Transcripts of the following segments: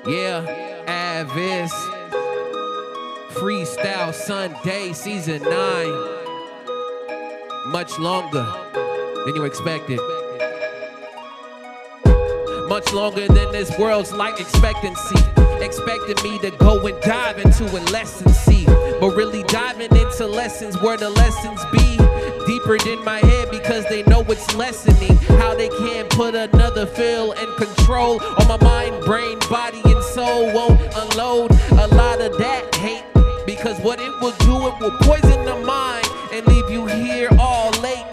Yeah, A.D.V.I.S.S. Freestyle Sundays, season 9. Much longer than you expected. Much longer than this world's life expectancy. Expecting me to go and dive into a lesson, see. But really diving into lessons where the lessons be deeper than my head, because they know it's lessening how they can't put another feel and control on my mind, brain, body, and soul. Won't unload a lot of that hate, because what it will do, it will poison the mind and leave you here all late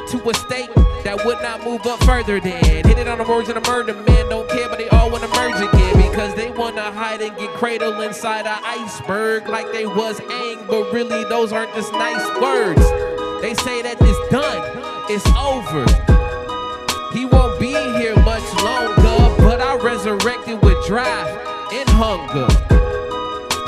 to a state that would not move up further than hit it on the words of the murder man. Don't care, but they all want to merge again, because they want to hide and get cradled inside an iceberg like they was Aang, but really those aren't just nice words. They say that it's done, it's over. He won't be here much longer, but I resurrected with drive and hunger.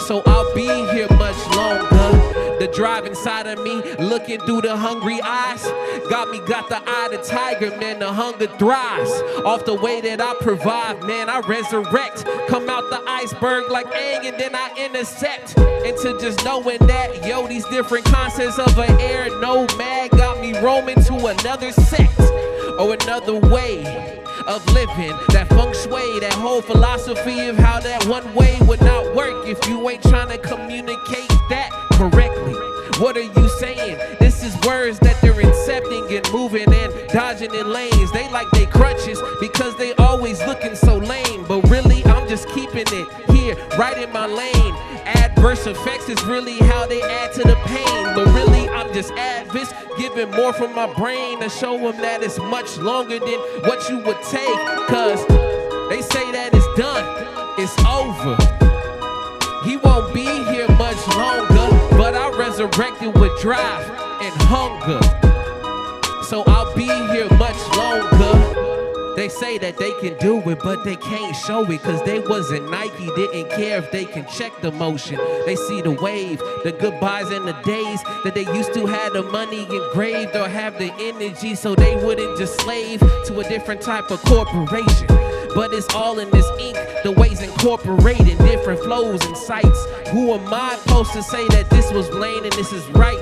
So I'll be here much longer. The drive inside of me, looking through the hungry eyes, got the eye of the tiger, man. The hunger thrives off the way that I provide, man. I resurrect, come out the iceberg like Aang, and then I intercept into just knowing that, yo, these different concepts of an air nomad got me roaming to another sect or another way of living, that feng shui, that whole philosophy of how that one way would not work if you ain't trying to communicate that correctly. What are you saying? This is words that they're incepting and moving and dodging in lanes. They like they crutches because they always looking so lame, but really I'm just keeping it here right in my lane. Adverse effects is really how they add to the pain, but really I'm just A.D.V.I.S.S, giving more from my brain to show them that it's much longer than what you would take, cause they say that it's done, it's over. He won't be here much longer, but I resurrected with drive and hunger. So I'll be here much longer. They say that they can do it, but they can't show it, cause they wasn't Nike, didn't care if they can check the motion. They see the wave, the goodbyes and the days that they used to have the money engraved or have the energy, so they wouldn't just slave to a different type of corporation. But it's all in this ink, the ways incorporating different flows and sights. Who am I supposed to say that this was lame and this is right?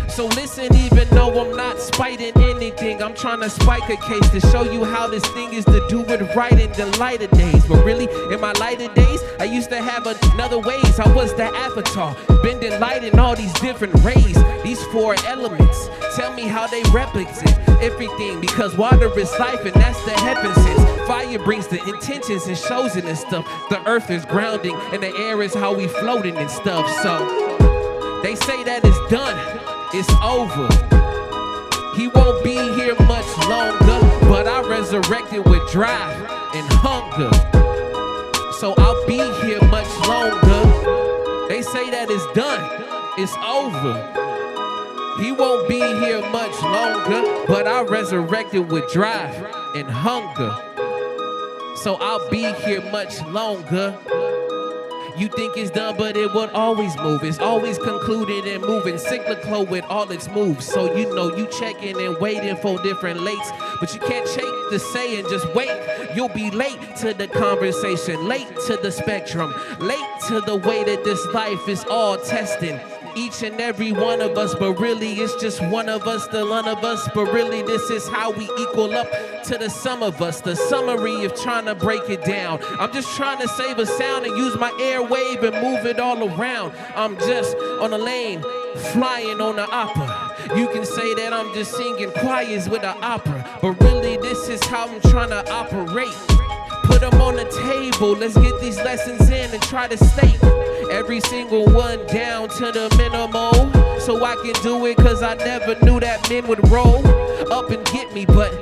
So listen, even though I'm not spiting anything, I'm trying to spike a case to show you how this thing is to do it right in the lighter days. But really, in my lighter days, I used to have another ways. I was the avatar, bending light in all these different rays. These 4 elements, tell me how they represent everything, because water is life and that's the heaven sense. Fire brings the intentions and shows it and stuff. The earth is grounding and the air is how we floating and stuff. So they say that it's done, it's over. He won't be here much longer, but I resurrected with drive and hunger. So I'll be here much longer. They say that it's done, it's over. He won't be here much longer, but I resurrected with drive and hunger. So I'll be here much longer. You think it's done, but it will always move. It's always concluded and moving, cyclical with all its moves. So you know you checking and waiting for different lates, but you can't shake the say and just wait. You'll be late to the conversation, late to the spectrum, late to the way that this life is all testing each and every one of us, but really it's just one of us, the none of us, but really this is how we equal up to the sum of us. The summary of trying to break it down. I'm just trying to save a sound and use my airwave and move it all around. I'm just on a lane, flying on the opera. You can say that I'm just singing choirs with an opera, but really this is how I'm trying to operate. Put them on the table, let's get these lessons in and try to state every single one down to the minimal, so I can do it, cause I never knew that men would roll up and get me, but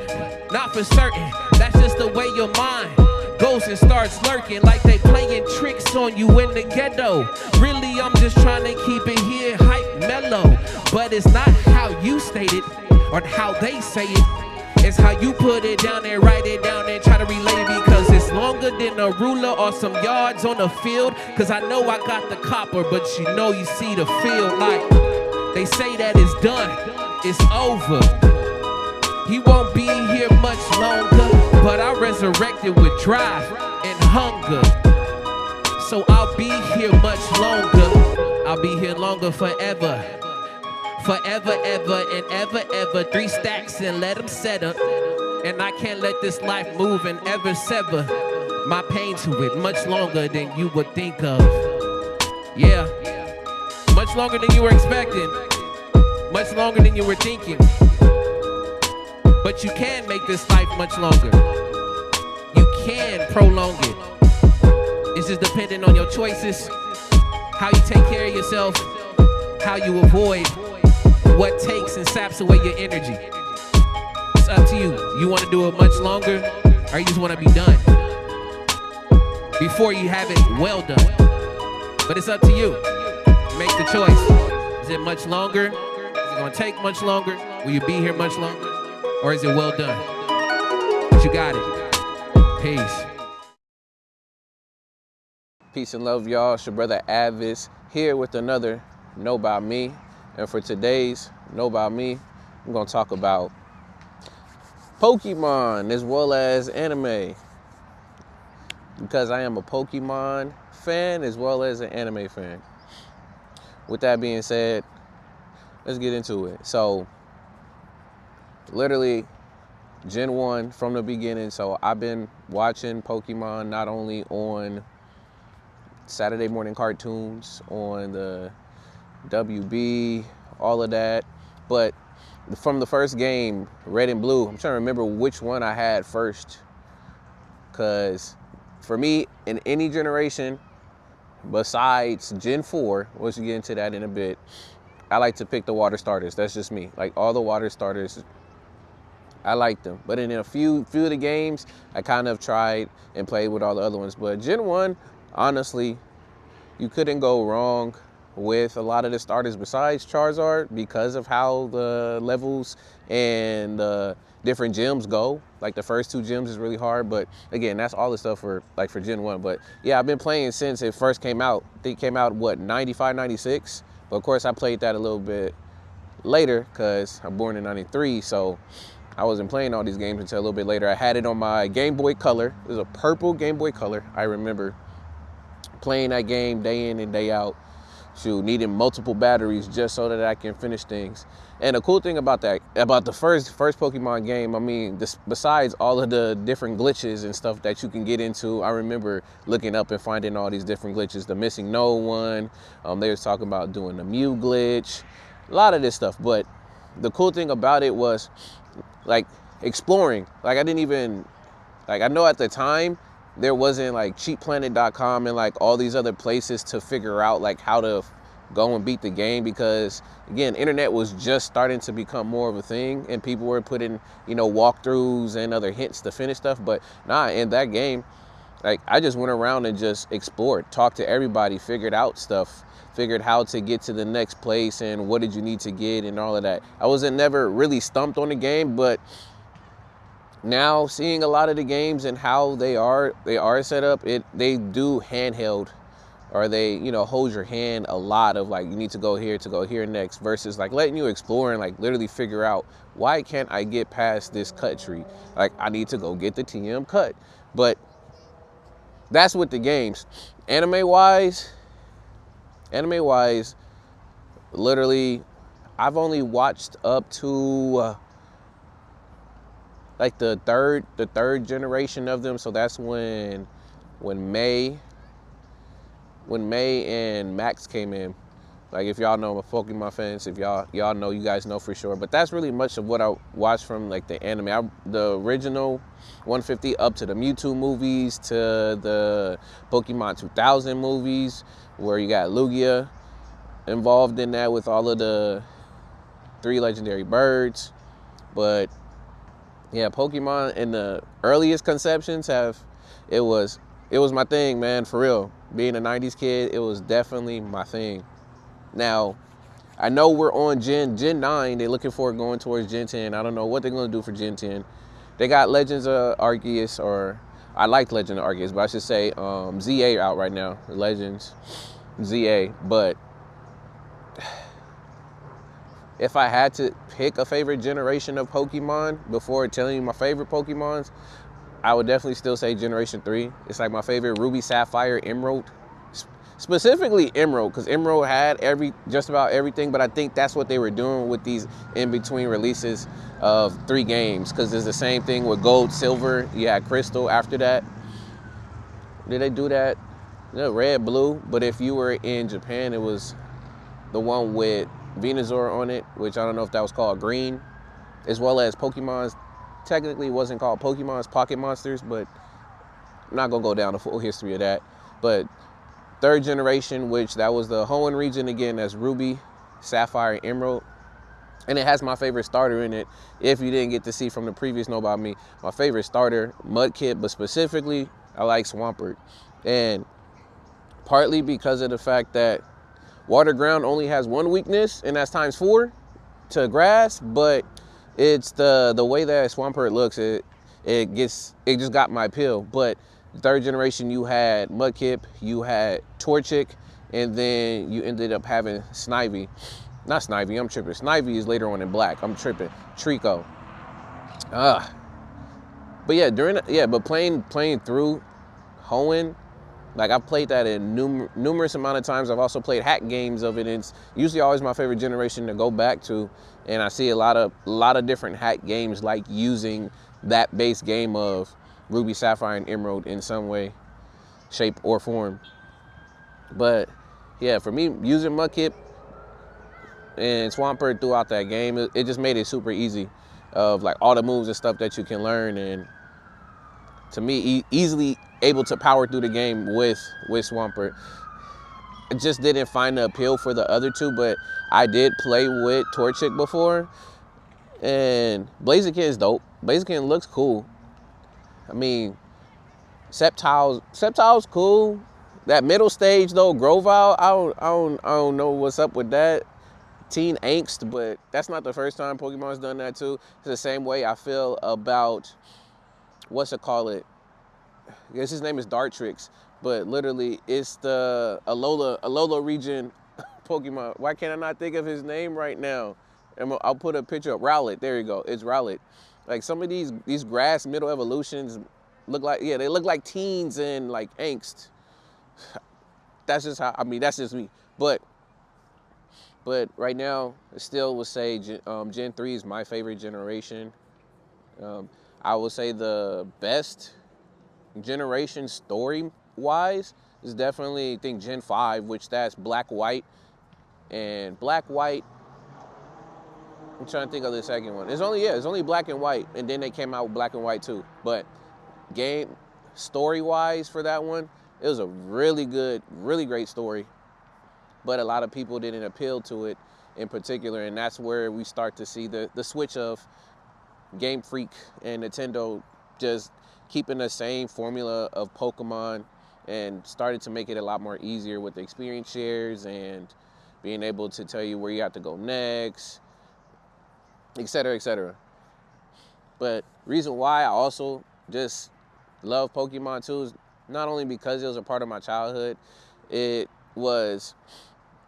not for certain. That's just the way your mind goes and starts lurking, like they playing tricks on you in the ghetto. Really, I'm just trying to keep it here hype mellow, but it's not how you state it or how they say it. It's how you put it down there, write it down and try to relay, because it's longer than a ruler or some yards on the field. Cause I know I got the copper, but you know you see the field. Like they say that it's done, it's over. He won't be here much longer, but I resurrected with drive and hunger. So I'll be here much longer. I'll be here longer forever. Forever, ever, and ever. 3 stacks and let them set up. And I can't let this life move and ever sever my pain to it much longer than you would think of. Yeah, much longer than you were expecting. Much longer than you were thinking. But you can make this life much longer. You can prolong it. It's just dependent on your choices, how you take care of yourself, how you avoid what takes and saps away your energy. It's up to you. You want to do it much longer, or you just want to be done before you have it well done. But it's up to you. Make the choice. Is it much longer? Is it going to take much longer? Will you be here much longer? Or is it well done? But you got it. Peace. Peace and love, y'all. It's your brother A.D.V.I.S. here with another Know About Me. And for today's Know About Me, I'm going to talk about Pokemon as well as anime. Because I am a Pokemon fan as well as an anime fan. With that being said, let's get into it. So, literally, Gen 1 from the beginning. So I've been watching Pokemon not only on Saturday morning cartoons, on the WB, all of that, but from the first game, Red and Blue, I'm trying to remember which one I had first, because for me, in any generation besides Gen 4, we'll get into that in a bit, I like to pick the water starters. That's just me. Like, all the water starters, I like them. But in a few of the games, I kind of tried and played with all the other ones. But Gen 1, honestly, you couldn't go wrong with a lot of the starters besides Charizard because of how the levels and the different gyms go. Like, the first 2 gyms is really hard, but again, that's all the stuff for Gen 1. But yeah, I've been playing since it first came out. I think it came out, what, 95, 96? But of course, I played that a little bit later because I'm born in 93, so I wasn't playing all these games until a little bit later. I had it on my Game Boy Color. It was a purple Game Boy Color. I remember playing that game day in and day out. Shoot, needing multiple batteries just so that I can finish things. And the cool thing about that, about the first Pokemon game, I mean, besides all of the different glitches and stuff that you can get into, I remember looking up and finding all these different glitches. The Missing No one, they was talking about doing the Mew glitch, a lot of this stuff. But the cool thing about it was, like, exploring. Like, I didn't even, like, I know at the time, there wasn't like cheatplanet.com and like all these other places to figure out like how to go and beat the game, because again, internet was just starting to become more of a thing and people were putting, you know, walkthroughs and other hints to finish stuff. But nah, in that game, like, I just went around and just explored, talked to everybody, figured out stuff, figured how to get to the next place and what did you need to get and all of that. I wasn't never really stumped on the game, but now seeing a lot of the games and how they are set up, they do handheld, or they, you know, hold your hand a lot of like, you need to go here to go here next, versus like letting you explore and like literally figure out, why can't I get past this cut tree? Like, I need to go get the TM cut. But that's with the games. Anime wise, literally, I've only watched up to like the third generation of them. So that's when May and Max came in. Like, if y'all know, I'm a Pokemon fans, if y'all know, you guys know for sure. But that's really much of what I watched from like the anime. The original 150 up to the Mewtwo movies, to the Pokemon 2000 movies, where you got Lugia involved in that with all of the 3 legendary birds. But yeah, Pokemon in the earliest conceptions it was my thing, man, for real. Being a 90s kid, it was definitely my thing. Now, I know we're on Gen 9. They're looking forward going towards Gen 10. I don't know what they're going to do for Gen 10. They got Legends of Arceus, or I like Legend of Arceus, but I should say ZA out right now. Legends ZA. But if I had to pick a favorite generation of Pokemon before telling you my favorite Pokemons, I would definitely still say Generation 3. It's like my favorite. Ruby, Sapphire, Emerald. Specifically Emerald, because Emerald had just about everything, but I think that's what they were doing with these in-between releases of 3 games, because it's the same thing with Gold, Silver. You had Crystal after that. Did they do that? No, Red, Blue. But if you were in Japan, it was the one with Venusaur on it, which I don't know if that was called Green, as well as Pokemon's. Technically, it wasn't called Pokemon's Pocket Monsters, but I'm not going to go down the full history of that. But 3rd generation, which that was the Hoenn region again, that's Ruby, Sapphire, Emerald. And it has my favorite starter in it. If you didn't get to see from the previous Know About Me, my favorite starter, Mudkip, but specifically, I like Swampert. And partly because of the fact that Water Ground only has 1 weakness, and that's ×4 to grass, but it's the way that Swampert looks, it just got my appeal. But 3rd generation, you had Mudkip, you had Torchic, and then you ended up having Snivy. Not Snivy, I'm tripping. Snivy is later on in Black. I'm tripping. Trico. But yeah, but playing through Hoenn, like I've played that in numerous amount of times. I've also played hack games of it. And it's usually always my favorite generation to go back to. And I see a lot of different hack games like using that base game of Ruby, Sapphire, and Emerald in some way, shape, or form. But yeah, for me, using Mudkip and Swampert throughout that game, it just made it super easy of like all the moves and stuff that you can learn. And to me, easily able to power through the game with Swampert. I just didn't find the appeal for the other 2, but I did play with Torchic before. And Blaziken is dope. Blaziken looks cool. I mean, Sceptile's cool. That middle stage though, Grovyle, I don't know what's up with that. Teen Angst, but that's not the first time Pokemon's done that too. It's the same way I feel about I guess his name is Dartrix, but literally it's the Alola region Pokemon. Why can't I not think of his name right now? I'll put a picture up. Rowlet, there you go. It's Rowlet. Like some of these grass middle evolutions look like teens and like angst. That's just that's just me. But right now, I still would say Gen 3 is my favorite generation. I would say the best generation story-wise is definitely, I think, Gen 5, which that's Black, White. And Black, White, I'm trying to think of the second one. It's only Black and White, and then they came out with Black and White too. But game story-wise for that one, it was a really good, really great story. But a lot of people didn't appeal to it in particular, and that's where we start to see the switch of Game Freak and Nintendo just keeping the same formula of Pokemon and started to make it a lot more easier with the experience shares and being able to tell you where you have to go next, et cetera, et cetera. But reason why I also just love Pokemon too is not only because it was a part of my childhood, it was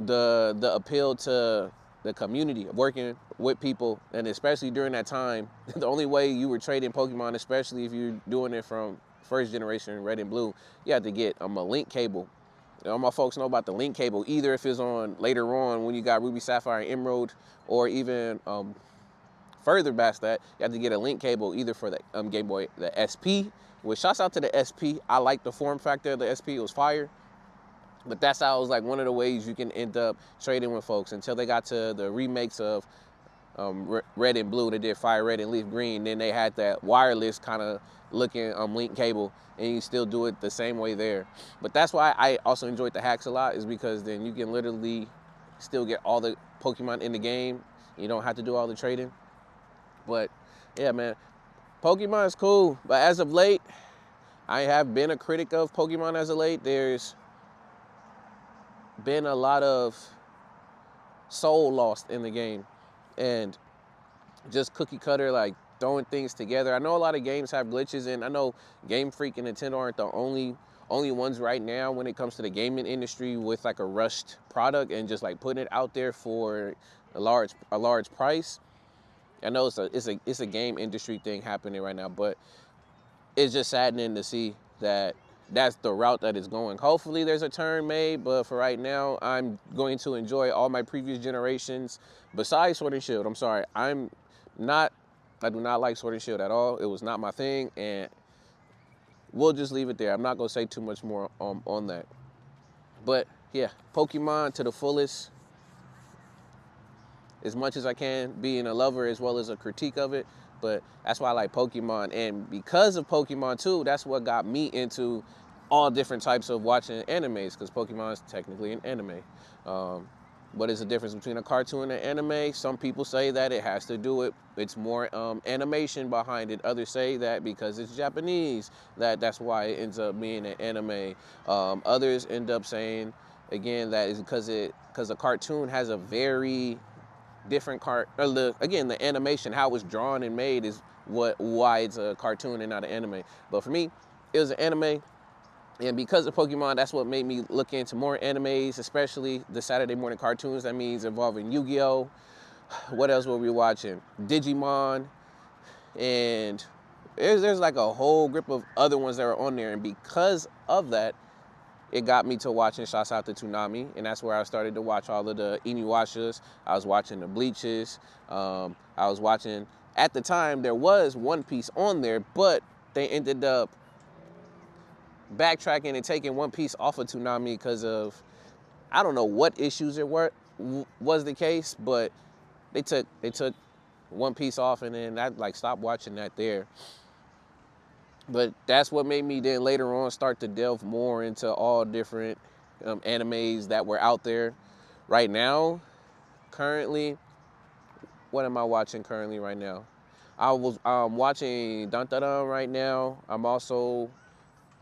the appeal to the community of working with people, and especially during that time, the only way you were trading Pokemon, especially if you're doing it from 1st generation Red and Blue, you had to get a link cable. All my folks know about the link cable, either if it's on later on when you got Ruby, Sapphire, and Emerald, or even further past that, you have to get a link cable either for the Game Boy, the SP, which shouts out to the SP. I like the form factor of the SP, it was fire. But that's how it was like one of the ways you can end up trading with folks until they got to the remakes of Red and Blue. They did Fire Red and Leaf Green. Then they had that wireless kind of looking link cable, and you still do it the same way there. But that's why I also enjoyed the hacks a lot, is because then you can literally still get all the Pokemon in the game. You don't have to do all the trading. But yeah, man, Pokemon is cool. But as of late, I have been a critic of Pokemon as of late. There's been a lot of soul lost in the game and just cookie cutter, like throwing things together. I know a lot of games have glitches, and I know Game Freak and Nintendo aren't the only ones right now when it comes to the gaming industry with like a rushed product and just like putting it out there for a large price. I know it's a game industry thing happening right now, but it's just saddening to see that that's the route that it's going. Hopefully there's a turn made, but for right now, I'm going to enjoy all my previous generations besides Sword and Shield. I'm sorry, I do not like Sword and Shield at all. It was not my thing, and we'll just leave it there. I'm not gonna say too much more on that. But yeah, Pokemon to the fullest, as much as I can, being a lover as well as a critique of it. But that's why I like Pokemon. And because of Pokemon too, that's what got me into all different types of watching animes, because Pokemon is technically an anime. What is the difference between a cartoon and an anime? Some people say that it has to do with, it's more animation behind it. Others say that because it's Japanese, that's why it ends up being an anime. Others end up saying, again, that is because a cartoon has a very different the animation, how it's drawn and made is why it's a cartoon and not an anime. But for me, it was an anime. And because of Pokemon, that's what made me look into more animes, especially the Saturday morning cartoons. That means involving Yu-Gi-Oh! What else were we watching? Digimon. And there's like a whole grip of other ones that are on there. And because of that, it got me to watching, shouts out to Toonami, and that's where I started to watch all of the Inuyashas. I was watching the Bleaches. I was watching, at the time, there was One Piece on there, but they ended up backtracking and taking One Piece off of Toonami because of, I don't know what issues was the case, but they took One Piece off, and then I stopped watching that there. But that's what made me then later on start to delve more into all different animes that were out there. Right now, currently, what am I watching currently right now? I was watching Dun Dun Dun right now. I'm also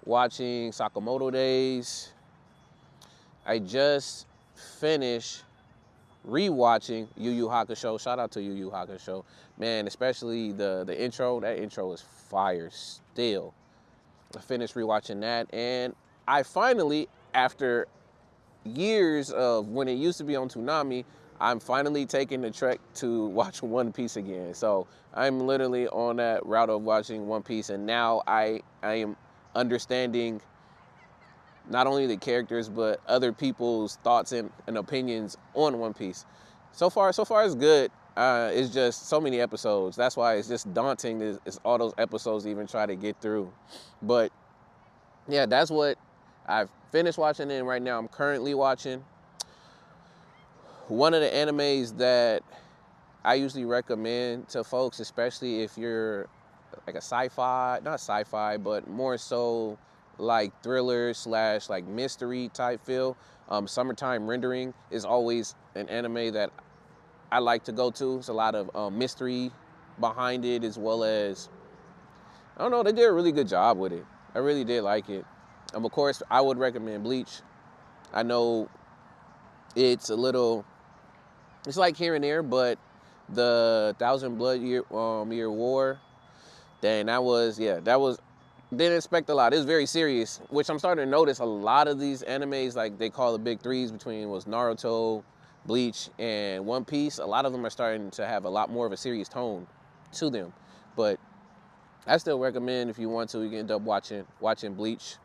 watching Sakamoto Days. I just finished rewatching Yu Yu Hakusho. Shout out to Yu Yu Hakusho. Man, especially the intro. That intro is fire still. I finished rewatching that, and I finally, after years of when it used to be on Toonami, I'm finally taking the trek to watch One Piece again. So I'm literally on that route of watching One Piece, and now I am understanding not only the characters, but other people's thoughts and opinions on One Piece. So far it's good. It's just so many episodes. That's why it's just daunting. Is all those episodes to even try to get through. But yeah, that's what I've finished watching, and right now I'm currently watching. One of the animes that I usually recommend to folks, especially if you're like a sci-fi, not sci-fi, but more so like thriller / like mystery type feel. Summertime Rendering is always an anime that I like to go to. It's a lot of mystery behind it, as well as, I don't know, they did a really good job with it. I really did like it. Of course, I would recommend Bleach. I know it's a little, it's like here and there, but the Thousand Blood Year War, dang, didn't expect a lot. It was very serious, which I'm starting to notice a lot of these animes, like they call the big threes between was Naruto, Bleach, and One Piece. A lot of them are starting to have a lot more of a serious tone to them. But I still recommend, if you want to, you can end up watching Bleach.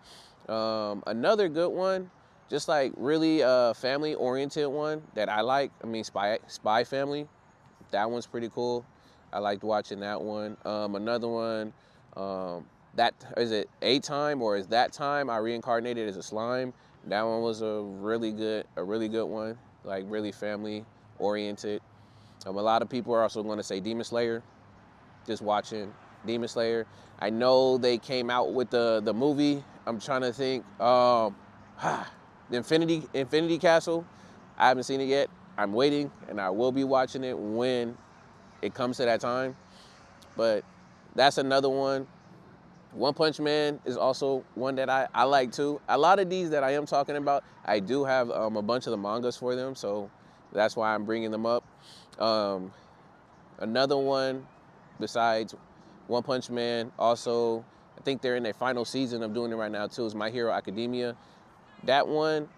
Another good one, just like really family-oriented one that I like, Spy Family. That one's pretty cool. I liked watching that one. Another one, that is it A.Time or is That Time I Reincarnated as a Slime. That one was a really good one, like really family oriented. A lot of people are also going to say Demon Slayer. Just watching Demon Slayer. I know they came out with the movie. I'm trying to think. The Infinity Castle. I haven't seen it yet. I'm waiting, and I will be watching it when it comes to that time. But that's another one. One Punch Man is also one that I like too. A lot of these that I am talking about, I do have a bunch of the mangas for them, so that's why I'm bringing them up. Another one besides One Punch Man, also, I think they're in their final season of doing it right now too, is My Hero Academia. That one's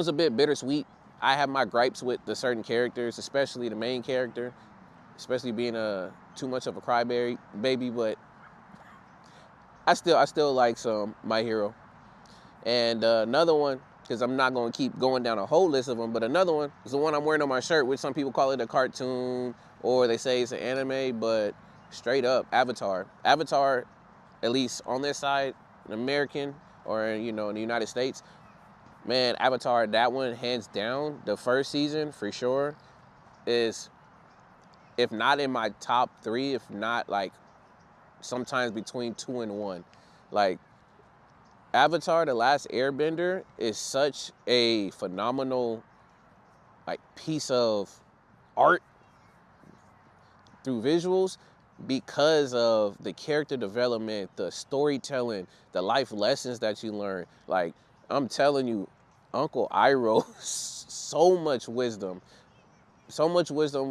a bit bittersweet. I have my gripes with the certain characters, especially the main character, especially being too much of a crybaby, but I still like some My Hero. And another one, because I'm not going to keep going down a whole list of them, but another one is the one I'm wearing on my shirt, which some people call it a cartoon, or they say it's an anime, but straight up, Avatar. Avatar, at least on this side, an American, or, you know, in the United States, man, Avatar, that one, hands down, the first season, for sure, is, if not in my top 3, if not, like, sometimes between 2 and 1. Like, Avatar, The Last Airbender is such a phenomenal, like, piece of art through visuals because of the character development, the storytelling, the life lessons that you learn. Like, I'm telling you, Uncle Iroh, so much wisdom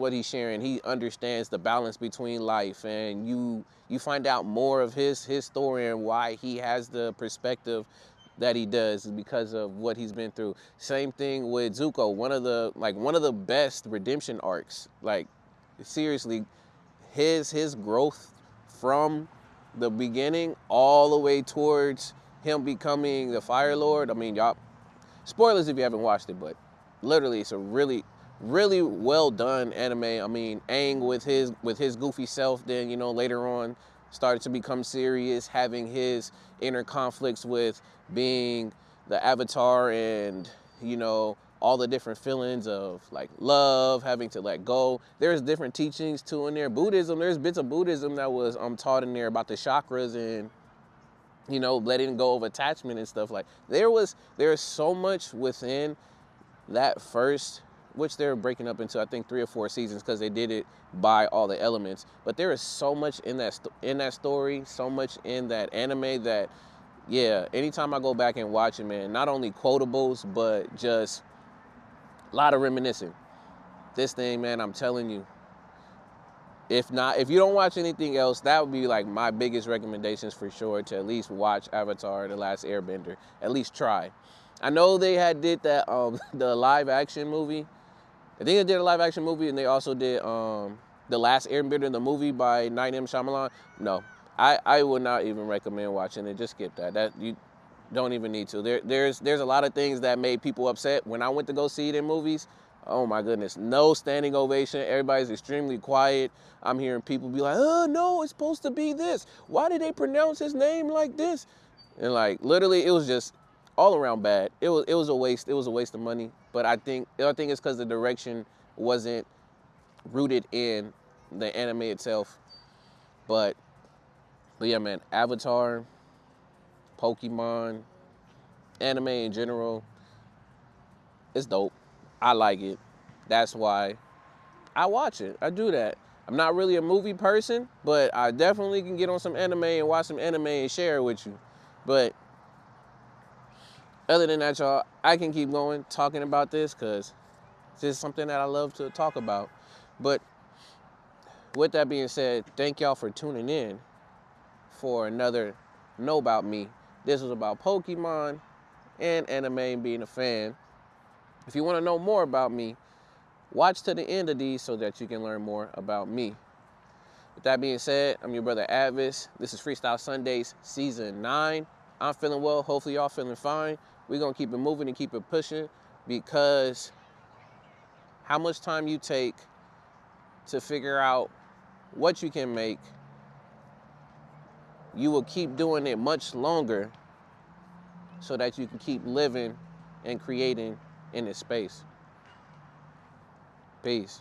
what he's sharing. He understands the balance between life, and you find out more of his story and why he has the perspective that he does because of what he's been through. Same thing with Zuko, one of the best redemption arcs. Like, seriously, his growth from the beginning all the way towards him becoming the Fire Lord. I mean, y'all, spoilers if you haven't watched it, but literally it's a really, really well done anime. I mean, Aang with his goofy self, then, you know, later on started to become serious, having his inner conflicts with being the Avatar, and, you know, all the different feelings of, like, love, having to let go. There's different teachings too in there. Buddhism, there's bits of Buddhism that was taught in there about the chakras and, you know, letting go of attachment and stuff. Like, there's so much within that first, which they're breaking up into, I think, 3 or 4 seasons because they did it by all the elements. But there is so much in that story, so much in that anime that, yeah, anytime I go back and watch it, man, not only quotables, but just a lot of reminiscing. This thing, man, I'm telling you, if you don't watch anything else, that would be like my biggest recommendations for sure, to at least watch Avatar, The Last Airbender. At least try. I know they did that the live action movie. I think they did a live action movie, and they also did The Last Airbender, the movie by Night M. Shyamalan. No, I would not even recommend watching it. Just skip that. That you don't even need to. There's a lot of things that made people upset when I went to go see it in movies. Oh my goodness, no standing ovation. Everybody's extremely quiet. I'm hearing people be like, "Oh no, it's supposed to be this. Why did they pronounce his name like this?" And, like, literally, it was just all around bad. It was a waste. It was a waste of money. But I think it's because the direction wasn't rooted in the anime itself. But yeah, man, Avatar, Pokemon, anime in general, it's dope. I like it. That's why I watch it. I do that. I'm not really a movie person, but I definitely can get on some anime and watch some anime and share it with you. But other than that, y'all, I can keep going talking about this because this is something that I love to talk about. But with that being said, thank y'all for tuning in for another Know About Me. This was about Pokemon and anime and being a fan. If you want to know more about me, watch to the end of these so that you can learn more about me. With that being said, I'm your brother A.D.V.I.S. This is Freestyle Sundays, Season 9. I'm feeling well. Hopefully y'all feeling fine. We're going to keep it moving and keep it pushing, because how much time you take to figure out what you can make, you will keep doing it much longer so that you can keep living and creating in this space. Peace.